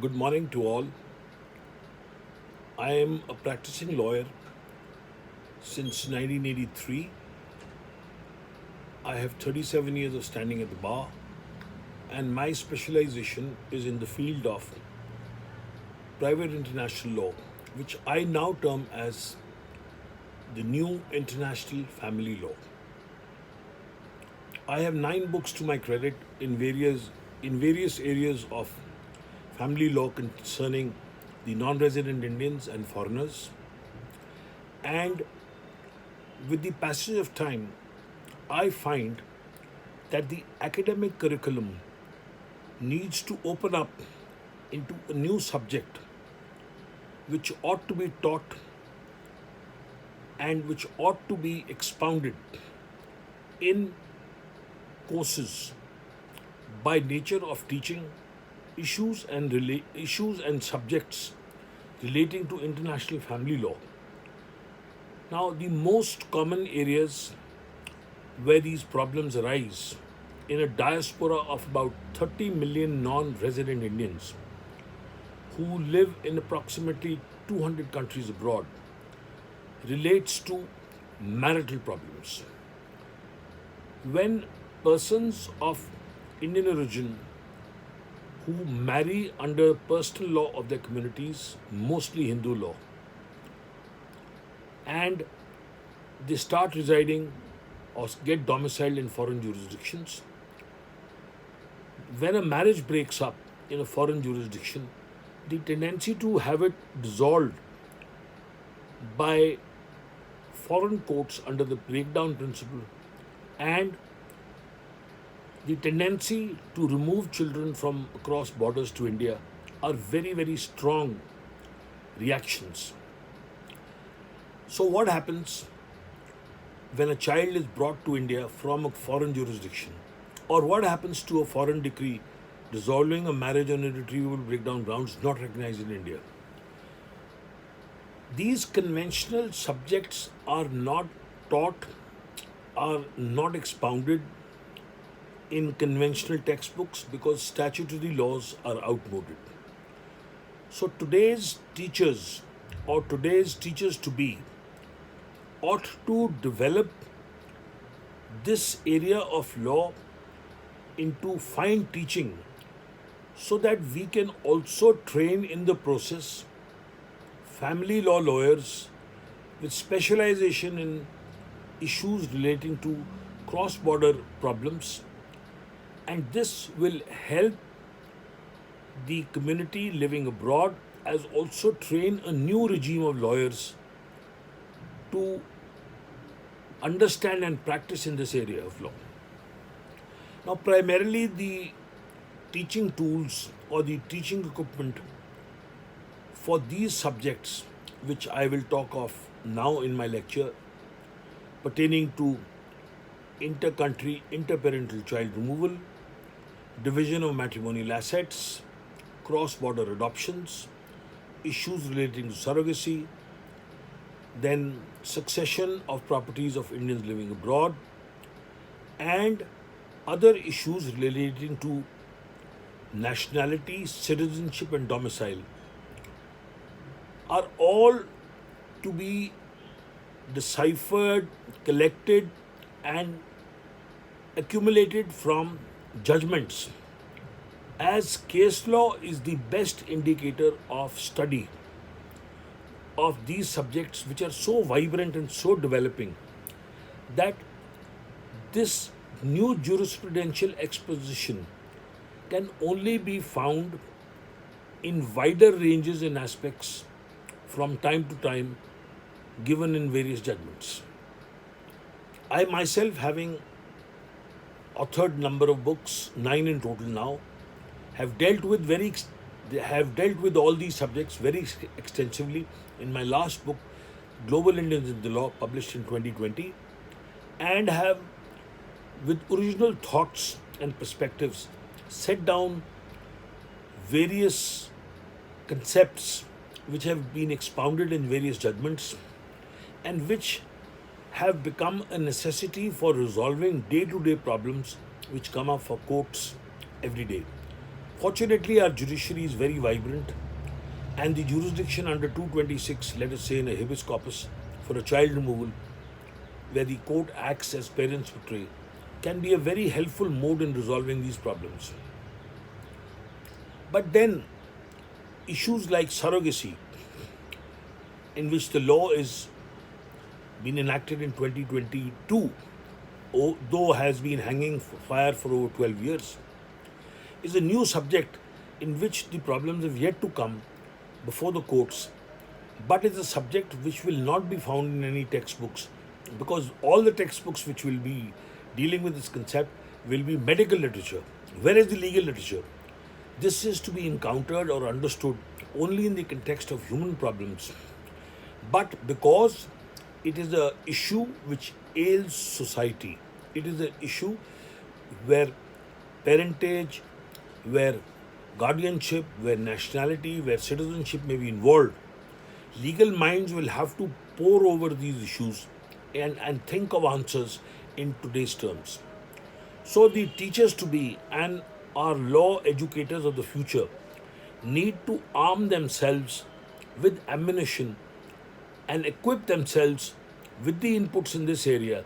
Good morning to all. I am a practicing lawyer since 1983. I have 37 years of standing at the bar, and my specialization is in the field of private international law, which I now term as the new international family law. I have 9 books to my credit in various areas of family law concerning the non-resident Indians and foreigners. And with the passage of time, I find that the academic curriculum needs to open up into a new subject which ought to be taught and which ought to be expounded in courses by nature of teaching issues and subjects relating to international family law. Now, the most common areas where these problems arise in a diaspora of about 30 million non-resident Indians who live in approximately 200 countries abroad relates to marital problems. When persons of Indian origin who marry under personal law of their communities, mostly Hindu law, and they start residing or get domiciled in foreign jurisdictions, when a marriage breaks up in a foreign jurisdiction, the tendency to have it dissolved by foreign courts under the breakdown principle and the tendency to remove children from across borders to India are very, very strong reactions. So, what happens when a child is brought to India from a foreign jurisdiction? Or what happens to a foreign decree dissolving a marriage on irretrievable breakdown grounds not recognized in India? These conventional subjects are not taught, are not expounded in conventional textbooks because statutory laws are outmoded. So today's teachers or today's teachers to be ought to develop this area of law into fine teaching so that we can also train in the process family law lawyers with specialization in issues relating to cross border problems, and this will help the community living abroad as also train a new regime of lawyers to understand and practice in this area of law. Now, primarily the teaching tools or the teaching equipment for these subjects, which I will talk of now in my lecture, pertaining to inter-country, interparental child removal, division of matrimonial assets, cross-border adoptions, issues relating to surrogacy, then succession of properties of Indians living abroad, and other issues relating to nationality, citizenship, and domicile are all to be deciphered, collected, and accumulated from judgments, as case law is the best indicator of study of these subjects, which are so vibrant and so developing that this new jurisprudential exposition can only be found in wider ranges and aspects from time to time given in various judgments. I myself, having authored number of books, 9 in total now, have dealt with all these subjects very extensively in my last book, Global Indians in the Law, published in 2020, and have, with original thoughts and perspectives, set down various concepts which have been expounded in various judgments and which have become a necessity for resolving day-to-day problems which come up for courts every day. Fortunately, our judiciary is very vibrant, and the jurisdiction under 226, let us say in a habeas corpus for a child removal, where the court acts as parents portray, can be a very helpful mode in resolving these problems. But then, issues like surrogacy, in which the law is been enacted in 2022, though has been hanging fire for over 12 years, is a new subject in which the problems have yet to come before the courts, but it's a subject which will not be found in any textbooks, because all the textbooks which will be dealing with this concept will be medical literature. Whereas the legal literature, this is to be encountered or understood only in the context of human problems. But because it is an issue which ails society, it is an issue where parentage, where guardianship, where nationality, where citizenship may be involved, legal minds will have to pore over these issues and think of answers in today's terms. So the teachers to be and our law educators of the future need to arm themselves with ammunition and equip themselves with the inputs in this area,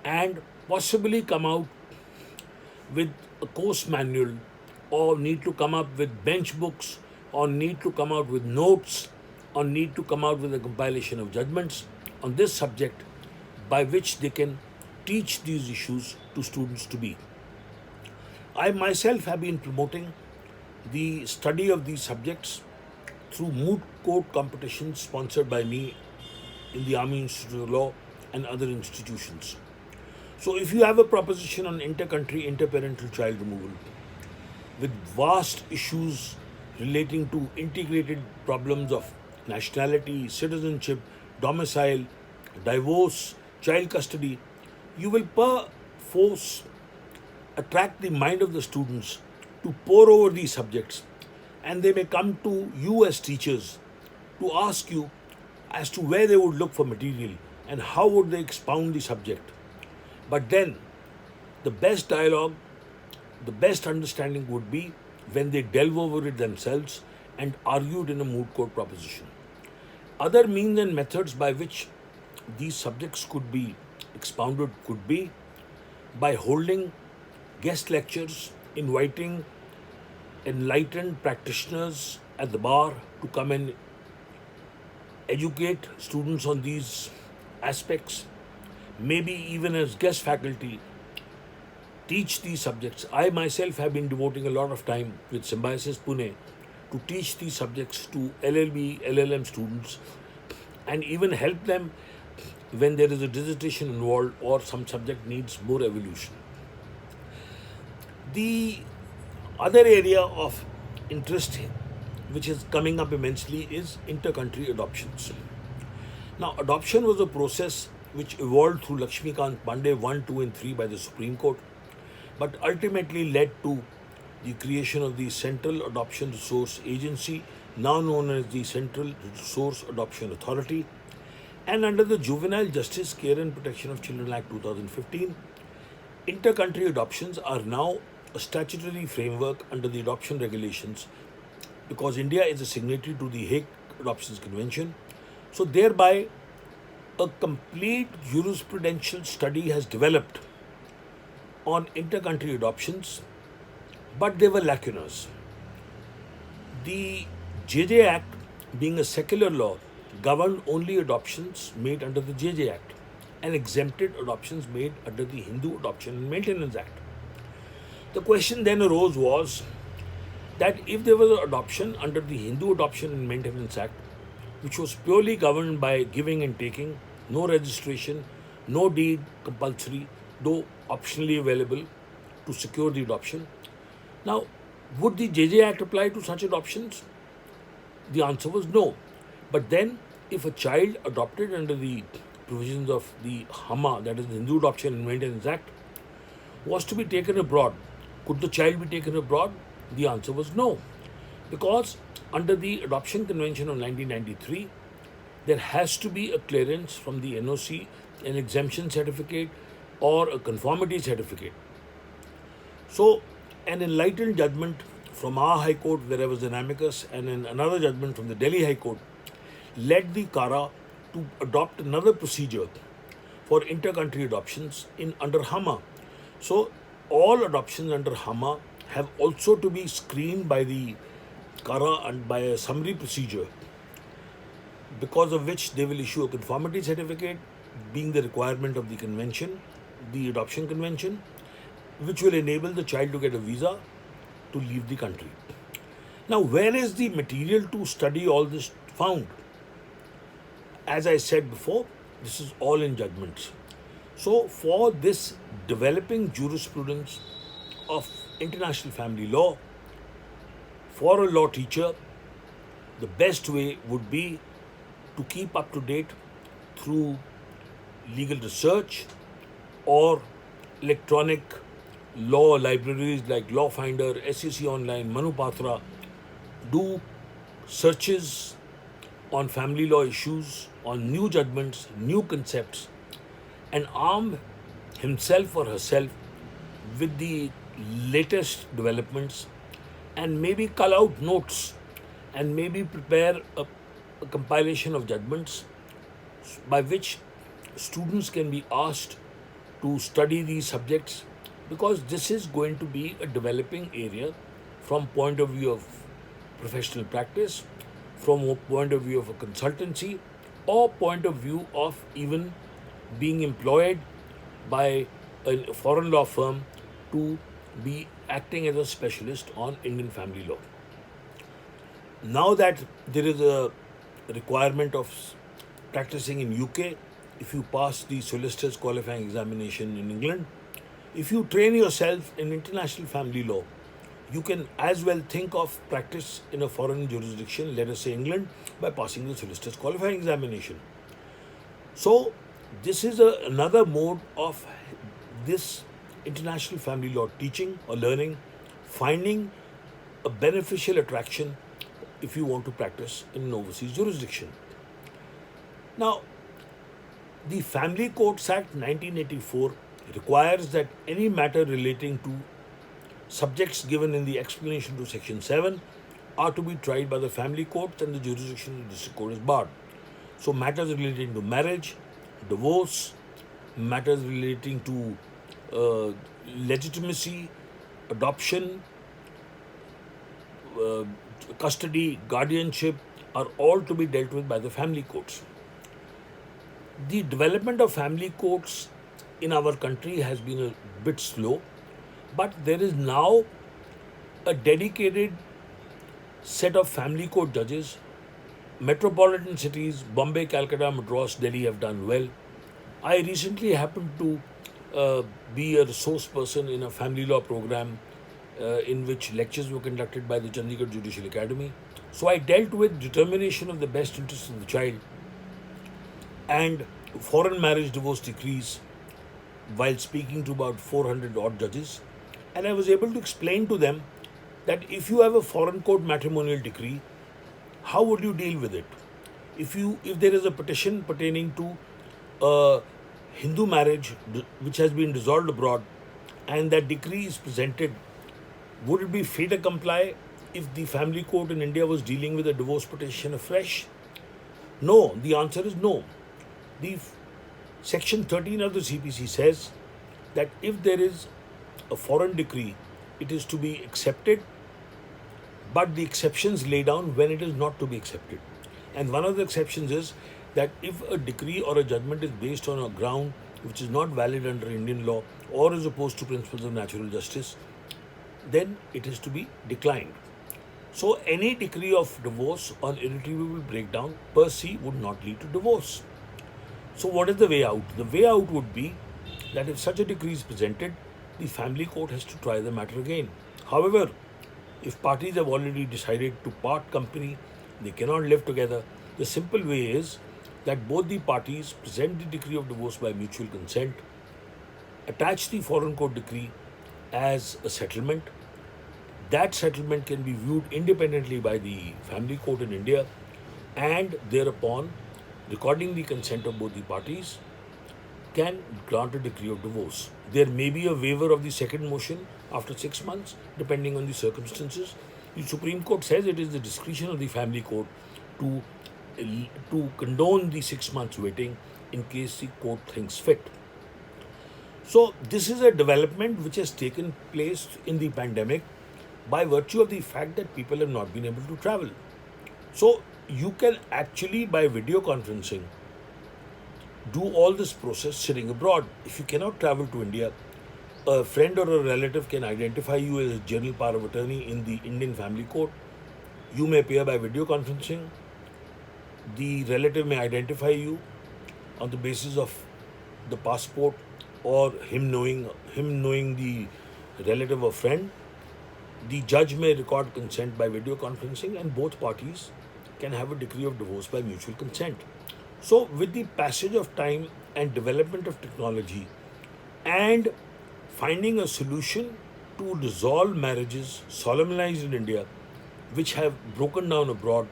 and possibly come out with a course manual, or need to come up with bench books, or need to come out with notes, or need to come out with a compilation of judgments on this subject by which they can teach these issues to students to be. I myself have been promoting the study of these subjects through moot court competitions sponsored by me in the Army Institute of Law and other institutions. So if you have a proposition on inter-country, interparental child removal, with vast issues relating to integrated problems of nationality, citizenship, domicile, divorce, child custody, you will perforce attract the mind of the students to pore over these subjects, and they may come to you as teachers to ask you as to where they would look for material and how would they expound the subject. But then the best dialogue, the best understanding would be when they delve over it themselves and argued in a moot court proposition. Other means and methods by which these subjects could be expounded could be by holding guest lectures, inviting enlightened practitioners at the bar to come and educate students on these aspects, maybe even as guest faculty teach these subjects. I myself have been devoting a lot of time with Symbiosis Pune to teach these subjects to LLB, LLM students, and even help them when there is a dissertation involved or some subject needs more evolution. The other area of interest which is coming up immensely is inter-country adoptions. Now, adoption was a process which evolved through Lakshmikant Pandey 1, 2 and 3 by the Supreme Court, but ultimately led to the creation of the Central Adoption Resource Agency, now known as the Central Resource Adoption Authority, and under the Juvenile Justice, Care and Protection of Children Act 2015, inter-country adoptions are now a statutory framework under the adoption regulations, because India is a signatory to the Hague Adoptions Convention. So thereby a complete jurisprudential study has developed on inter-country adoptions, but there were lacunas. The JJ Act, being a secular law, governed only adoptions made under the JJ Act and exempted adoptions made under the Hindu Adoption and Maintenance Act. The question then arose was that if there was an adoption under the Hindu Adoption and Maintenance Act, which was purely governed by giving and taking, no registration, no deed compulsory, though optionally available to secure the adoption. Now, would the JJ Act apply to such adoptions? The answer was no. But then, if a child adopted under the provisions of the HAMA, that is the Hindu Adoption and Maintenance Act, was to be taken abroad, could the child be taken abroad? The answer was no. Because under the Adoption Convention of 1993, there has to be a clearance from the NOC, an exemption certificate or a conformity certificate. So, an enlightened judgment from our High Court, where I was an amicus, and in another judgment from the Delhi High Court, led the Kara to adopt another procedure for inter-country adoptions in under HAMA. So all adoptions under HAMA have also to be screened by the Kara and by a summary procedure, because of which they will issue a conformity certificate, being the requirement of the convention, the adoption convention, which will enable the child to get a visa to leave the country. Now, where is the material to study all this found? As I said before, this is all in judgments. So, for this developing jurisprudence of international family law, for a law teacher, the best way would be to keep up to date through legal research or electronic law libraries like Law Finder, SEC Online, Manupatra. Do searches on family law issues, on new judgments, new concepts, and arm himself or herself with the latest developments, and maybe cull out notes and maybe prepare a compilation of judgments by which students can be asked to study these subjects, because this is going to be a developing area from point of view of professional practice, from a point of view of a consultancy, or point of view of even being employed by a foreign law firm to be acting as a specialist on Indian family law. Now that there is a requirement of practicing in UK, if you pass the solicitor's qualifying examination in England, if you train yourself in international family law, you can as well think of practice in a foreign jurisdiction, let us say England, by passing the solicitor's qualifying examination. So, this is another mode of this international family law teaching or learning, finding a beneficial attraction if you want to practice in an overseas jurisdiction. Now, the Family Courts Act 1984 requires that any matter relating to subjects given in the explanation to Section 7 are to be tried by the family courts, and the jurisdiction of the district court is barred. So matters relating to marriage, divorce, matters relating to legitimacy, adoption, custody, guardianship are all to be dealt with by the family courts. The development of family courts in our country has been a bit slow, but there is now a dedicated set of family court judges. Metropolitan cities, Bombay, Calcutta, Madras, Delhi have done well. I recently happened to be a resource person in a family law program in which lectures were conducted by the Chandigarh Judicial Academy. So I dealt with determination of the best interests of the child and foreign marriage divorce decrees while speaking to about 400 odd judges. And I was able to explain to them that if you have a foreign court matrimonial decree, how would you deal with it? If there is a petition pertaining to a Hindu marriage which has been dissolved abroad and that decree is presented, would it be fait accompli if the family court in India was dealing with a divorce petition afresh? No, the answer is no. The Section 13 of the CPC says that if there is a foreign decree, it is to be accepted, but the exceptions lay down when it is not to be accepted. And one of the exceptions is that if a decree or a judgment is based on a ground which is not valid under Indian law or is opposed to principles of natural justice, then it is to be declined. So any decree of divorce on irretrievable breakdown per se would not lead to divorce. So what is the way out? The way out would be that if such a decree is presented, the family court has to try the matter again. However, if parties have already decided to part company, they cannot live together, the simple way is that both the parties present the decree of divorce by mutual consent, attach the foreign court decree as a settlement. That settlement can be viewed independently by the family court in India, and thereupon, recording the consent of both the parties, can grant a decree of divorce. There may be a waiver of the second motion after 6 months, depending on the circumstances. The Supreme Court says it is the discretion of the family court to, to condone the 6 months waiting in case the court thinks fit. So, this is a development which has taken place in the pandemic by virtue of the fact that people have not been able to travel. So, you can actually, by video conferencing, do all this process sitting abroad. If you cannot travel to India, a friend or a relative can identify you as a general power of attorney in the Indian family court. You may appear by video conferencing. The relative may identify you on the basis of the passport or him knowing the relative or friend. The judge may record consent by video conferencing, and both parties can have a decree of divorce by mutual consent. So, with the passage of time and development of technology and finding a solution to resolve marriages solemnized in India which have broken down abroad,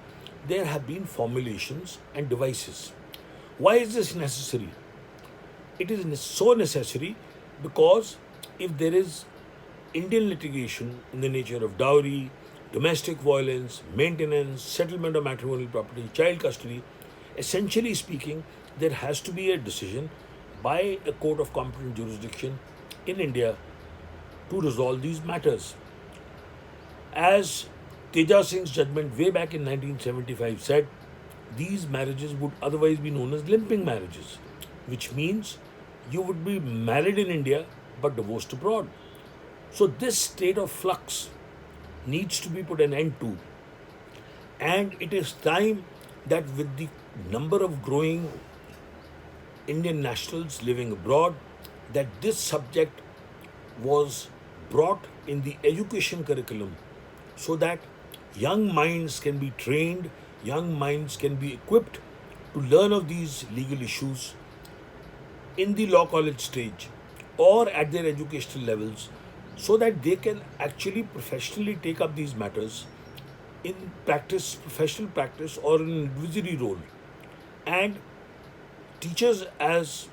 there have been formulations and devices. Why is this necessary? It is so necessary because if there is Indian litigation in the nature of dowry, domestic violence, maintenance, settlement of matrimonial property, child custody, essentially speaking, there has to be a decision by a court of competent jurisdiction in India to resolve these matters. As Teja Singh's judgment way back in 1975 said, these marriages would otherwise be known as limping marriages, which means you would be married in India but divorced abroad. So this state of flux needs to be put an end to. And it is time that with the number of growing Indian nationals living abroad, that this subject was brought in the education curriculum so that young minds can be trained, young minds can be equipped to learn of these legal issues in the law college stage or at their educational levels, so that they can actually professionally take up these matters in practice, professional practice, or in an advisory role. And teachers, as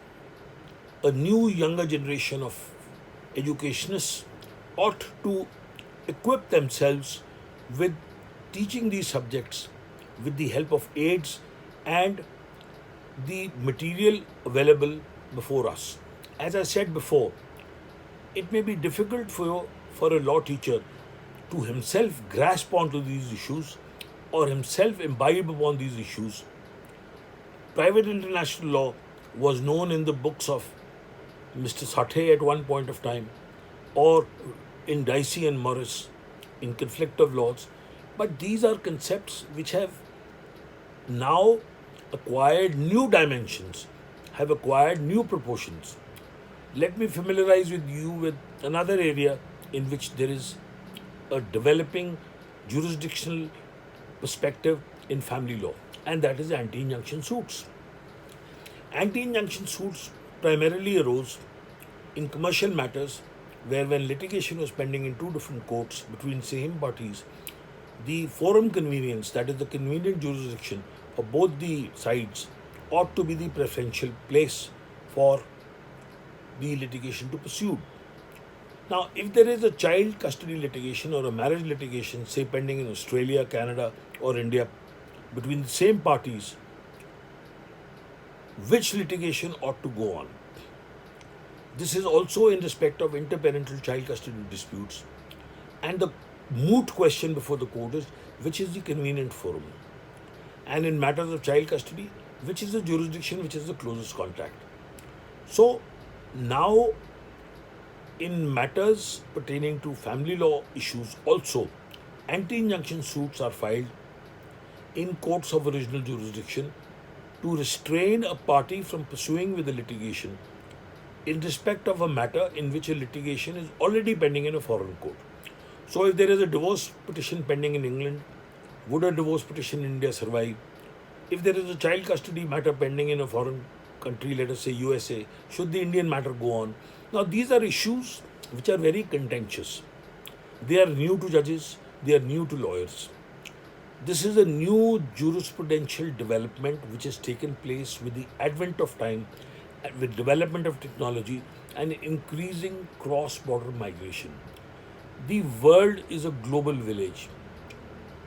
a new younger generation of educationists, ought to equip themselves with teaching these subjects with the help of aids and the material available before us. As I said before, it may be difficult for a law teacher to himself grasp onto these issues or himself imbibe upon these issues. Private international law was known in the books of Mr. Sathe at one point of time, or in Dicey and Morris in Conflict of Laws, but these are concepts which have now acquired new dimensions, have acquired new proportions. Let me familiarize with you with another area in which there is a developing jurisdictional perspective in family law, and that is anti-injunction suits. Anti-injunction suits primarily arose in commercial matters where, when litigation was pending in two different courts between same parties, the forum convenience, that is the convenient jurisdiction for both the sides, ought to be the preferential place for the litigation to pursue. Now, if there is a child custody litigation or a marriage litigation, say pending in Australia, Canada, or India, between the same parties, which litigation ought to go on? This is also in respect of interparental child custody disputes. And the moot question before the court is, which is the convenient forum? And in matters of child custody, which is the jurisdiction which is the closest contact? So, now, in matters pertaining to family law issues also, anti-injunction suits are filed in courts of original jurisdiction to restrain a party from pursuing with the litigation in respect of a matter in which a litigation is already pending in a foreign court. So, if there is a divorce petition pending in England, would a divorce petition in India survive? If there is a child custody matter pending in a foreign country, let us say USA, should the Indian matter go on? Now, these are issues which are very contentious. They are new to judges, they are new to lawyers. This is a new jurisprudential development which has taken place with the advent of time with development of technology and increasing cross-border migration. The world is a global village.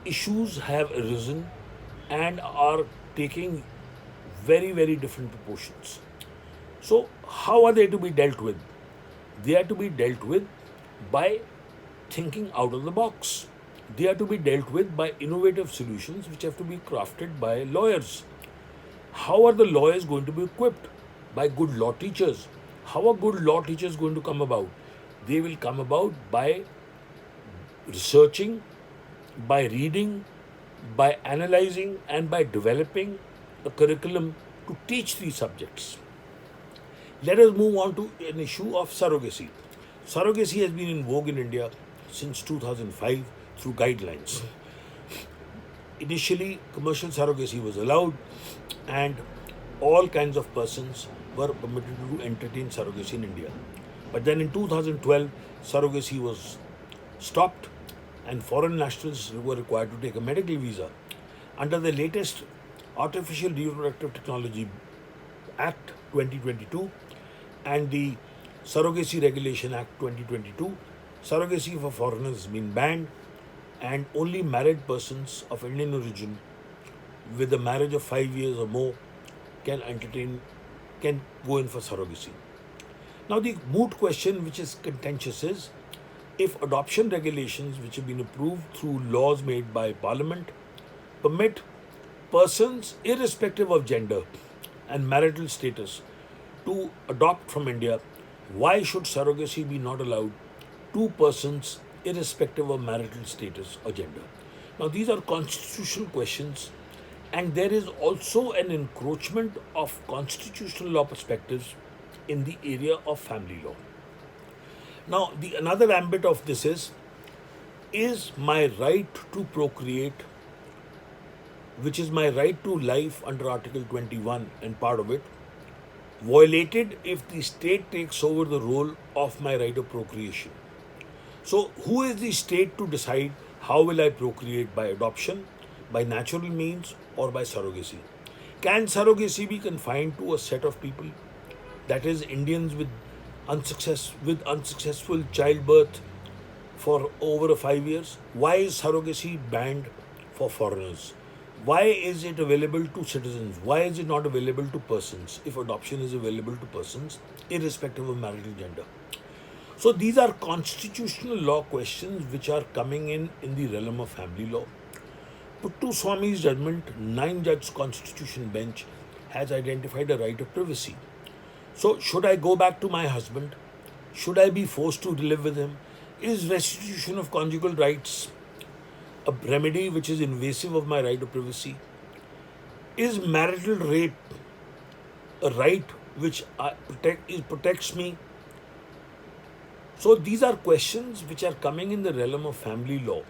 Issues have arisen and are taking very, very different proportions. So, how are they to be dealt with? They are to be dealt with by thinking out of the box. They are to be dealt with by innovative solutions which have to be crafted by lawyers. How are the lawyers going to be equipped? By good law teachers. How are good law teachers going to come about? They will come about by researching, by reading, by analyzing, and by developing a curriculum to teach these subjects. Let us move on to an issue of surrogacy. Surrogacy has been in vogue in India since 2005 through guidelines. Initially, commercial surrogacy was allowed, and all kinds of persons were permitted to entertain surrogacy in India. But then in 2012, surrogacy was stopped, and foreign nationals were required to take a medical visa. Under the latest Artificial Reproductive Technology Act 2022 and the Surrogacy Regulation Act 2022, surrogacy for foreigners has been banned, and only married persons of Indian origin with a marriage of 5 years or more can go in for surrogacy. Now, the moot question which is contentious is, if adoption regulations which have been approved through laws made by Parliament permit persons irrespective of gender and marital status to adopt from India, why should surrogacy be not allowed to persons irrespective of marital status or gender? Now, these are constitutional questions, and there is also an encroachment of constitutional law perspectives in the area of family law. Now, the another ambit of this is my right to procreate, which is my right to life under Article 21 and part of it, violated if the state takes over the role of my right of procreation? So, who is the state to decide how will I procreate, by adoption, by natural means, or by surrogacy? Can surrogacy be confined to a set of people, that is, Indians with unsuccessful childbirth for over 5 years? Why is surrogacy banned for foreigners? Why is it available to citizens? Why is it not available to persons if adoption is available to persons irrespective of marital gender? So these are constitutional law questions which are coming in the realm of family law. Puttu Swami's judgment, 9-judge constitution bench, has identified a right of privacy. So should I go back to my husband? Should I be forced to live with him? Is restitution of conjugal rights a remedy which is invasive of my right of privacy? Is marital rape a right which protects me? So these are questions which are coming in the realm of family law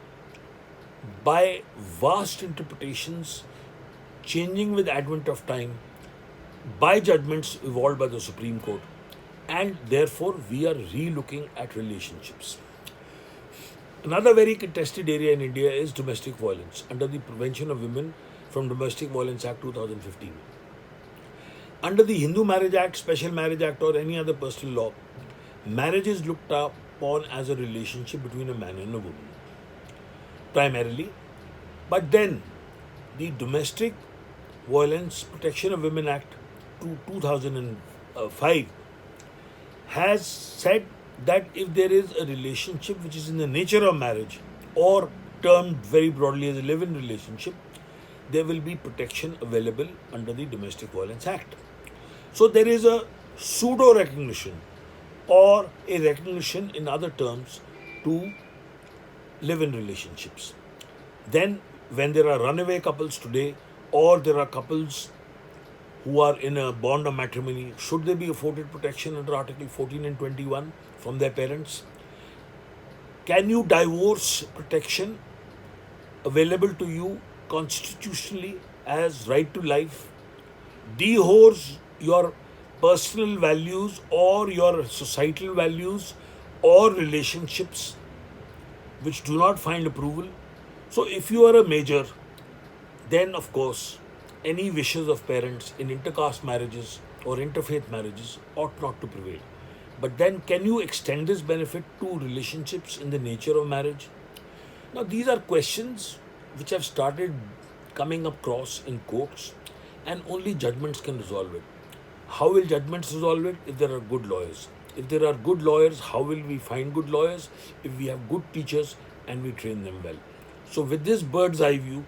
by vast interpretations changing with advent of time, by judgments evolved by the Supreme Court, and therefore we are re-looking at relationships. Another very contested area in India is domestic violence under the Prevention of Women from Domestic Violence Act 2015. Under the Hindu Marriage Act, Special Marriage Act, or any other personal law, marriage is looked upon as a relationship between a man and a woman, primarily. But then, the Domestic Violence Protection of Women Act 2005 has said that if there is a relationship which is in the nature of marriage, or termed very broadly as a live-in relationship, there will be protection available under the Domestic Violence Act. So there is a pseudo recognition or a recognition in other terms to live-in relationships. Then when there are runaway couples today, or there are couples who are in a bond of matrimony, should they be afforded protection under Article 14 and 21 from their parents? Can you divorce protection available to you constitutionally as right to life dehors your personal values or your societal values or relationships which do not find approval? So if you are a major, then of course any wishes of parents in intercaste marriages or interfaith marriages ought not to prevail. But then, can you extend this benefit to relationships in the nature of marriage? Now, these are questions which have started coming across in courts, and only judgments can resolve it. How will judgments resolve it? If there are good lawyers. If there are good lawyers, how will we find good lawyers? If we have good teachers and we train them well. So, with this bird's eye view,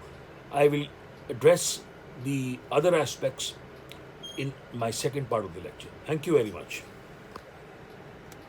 I will address the other aspects in my second part of the lecture. Thank you very much.